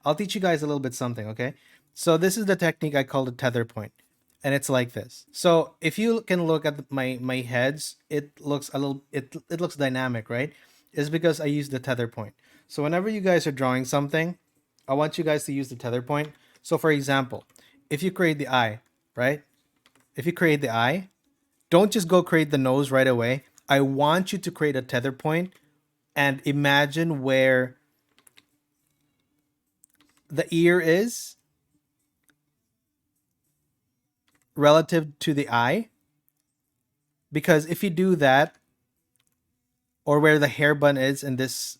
I'll teach you guys a little bit something, okay? So this is the technique I call the tether point, and it's like this. So if you can look at my heads, it looks a little it looks dynamic, right? It's because I use the tether point. So whenever you guys are drawing something, I want you guys to use the tether point. So for example, if you create the eye, right? If you create the eye, don't just go create the nose right away. I want you to create a tether point and imagine where the ear is relative to the eye. Because if you do that, or where the hair bun is in this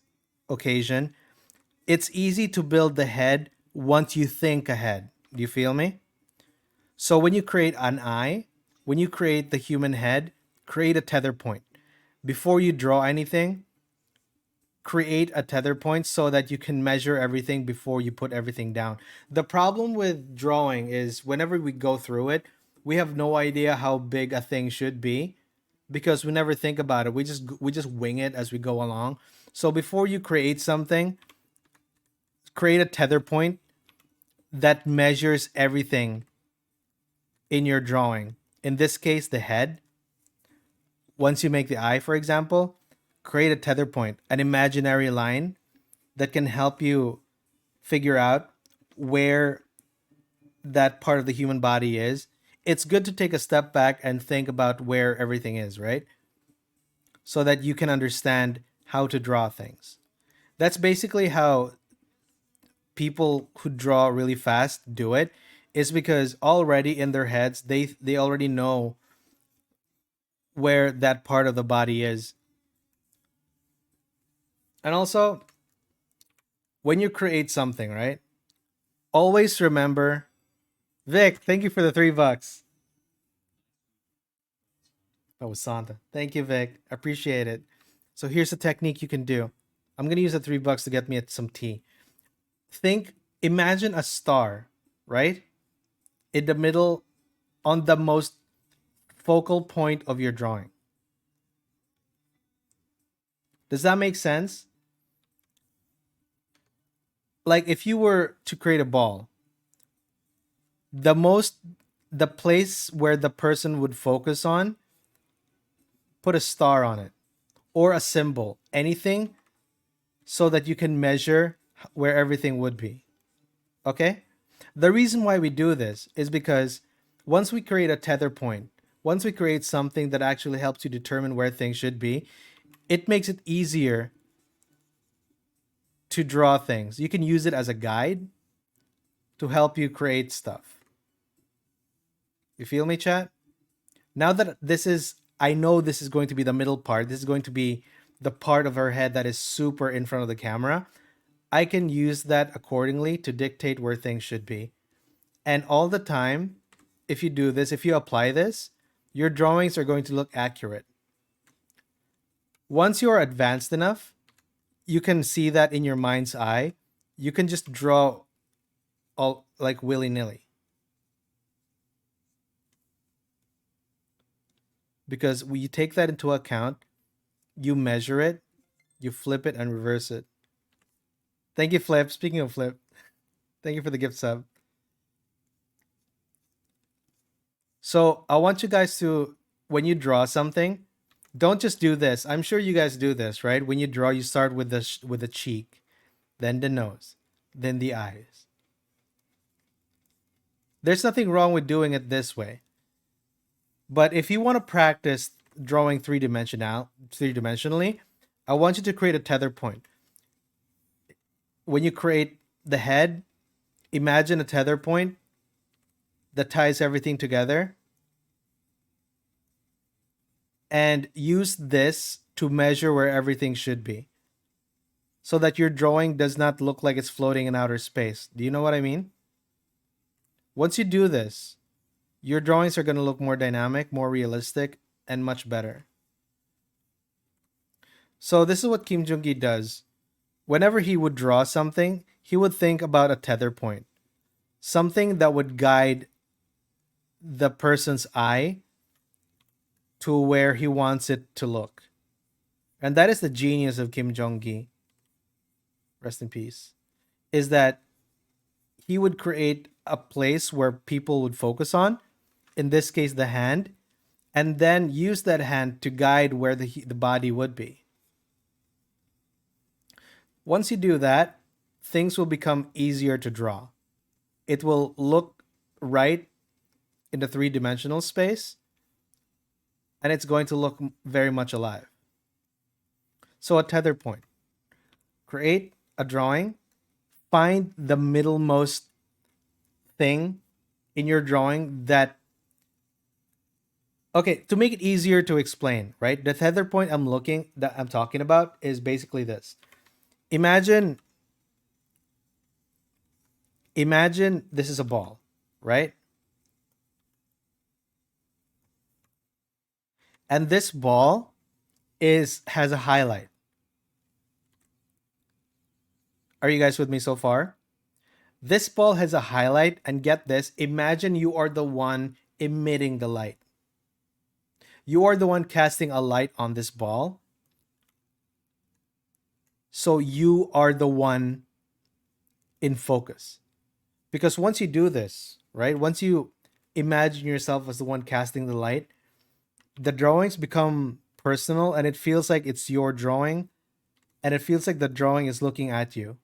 occasion, it's easy to build the head once you think ahead. Do you feel me? So when you create an eye, when you create the human head, create a tether point. Before you draw anything, create a tether point so that you can measure everything before you put everything down. The problem with drawing is whenever we go through it, we have no idea how big a thing should be because we never think about it. We just wing it as we go along. So before you create something, create a tether point that measures everything in your drawing. In this case, the head. Once you make the eye, for example, create a tether point, an imaginary line that can help you figure out where that part of the human body is. It's good to take a step back and think about where everything is, right? So that you can understand how to draw things. That's basically how people who draw really fast do it, is because already in their heads they already know where that part of the body is. And also, when you create something, right? Always remember, Vic, thank you for the $3. That was Santa. Thank you, Vic. Appreciate it. So here's a technique you can do. I'm gonna use the $3 to get me some tea. Imagine a star, right? In the middle, on the most focal point of your drawing. Does that make sense? Like if you were to create a ball, the most the place where the person would focus on, put a star on it or a symbol, anything so that you can measure where everything would be. Okay? The reason why we do this is because once we create a tether point, once we create something that actually helps you determine where things should be, it makes it easier to draw things. You can use it as a guide to help you create stuff. You feel me, chat? Now that I know this is going to be the middle part, this is going to be the part of her head that is super in front of the camera. I can use that accordingly to dictate where things should be. And all the time, if you do this, if you apply this, your drawings are going to look accurate. Once you are advanced enough, you can see that in your mind's eye. You can just draw all like willy-nilly. Because when you take that into account, you measure it, you flip it and reverse it. Thank you, Flip. Speaking of Flip, thank you for the gift sub. So I want you guys to, when you draw something, don't just do this. I'm sure you guys do this, right? When you draw, you start with the cheek, then the nose, then the eyes. There's nothing wrong with doing it this way. But if you want to practice drawing three-dimensionally, I want you to create a tether point. When you create the head, imagine a tether point that ties everything together and use this to measure where everything should be so that your drawing does not look like it's floating in outer space. Do you know what I mean? Once you do this, your drawings are going to look more dynamic, more realistic, and much better. So this is what Kim Jong-gi does. Whenever he would draw something, he would think about a tether point, something that would guide the person's eye to where he wants it to look. And that is the genius of Kim Jong-gi. Rest in peace. Is that he would create a place where people would focus on, in this case, the hand, and then use that hand to guide where the body would be. Once you do that, things will become easier to draw. It will look right in the three-dimensional space, and it's going to look very much alive. So, a tether point. Create a drawing, find the middlemost thing in your drawing that, okay, to make it easier to explain, right? The tether point I'm talking about is basically this. Imagine imagine this is a ball, right? And this ball is has a highlight. Are you guys with me so far? This ball has a highlight, and get this, imagine you are the one emitting the light. You are the one casting a light on this ball. So you are the one in focus. Because once you do this, right? Once you imagine yourself as the one casting the light, the drawings become personal, and it feels like it's your drawing, and it feels like the drawing is looking at you,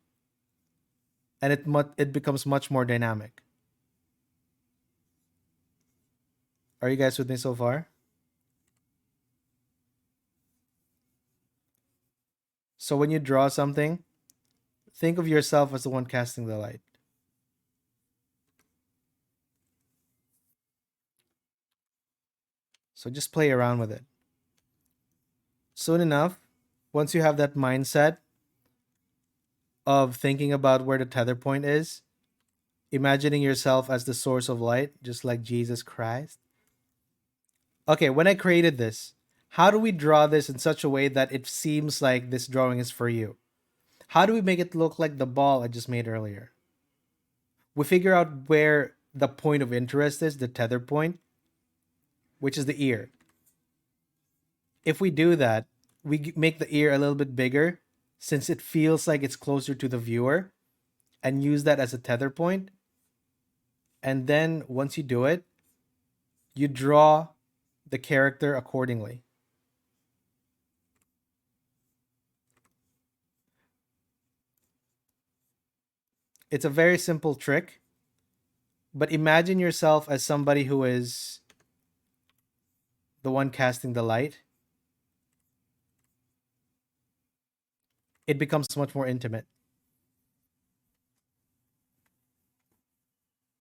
and it becomes much more dynamic. Are you guys with me so far? So when you draw something, think of yourself as the one casting the light. So just play around with it. Soon enough, once you have that mindset of thinking about where the tether point is, imagining yourself as the source of light, just like Jesus Christ. Okay, when I created this, how do we draw this in such a way that it seems like this drawing is for you? How do we make it look like the ball I just made earlier? We figure out where the point of interest is, the tether point, which is the ear. If we do that, we make the ear a little bit bigger since it feels like it's closer to the viewer, and use that as a tether point. And then once you do it, you draw the character accordingly. It's a very simple trick, but imagine yourself as somebody who is the one casting the light. It becomes much more intimate.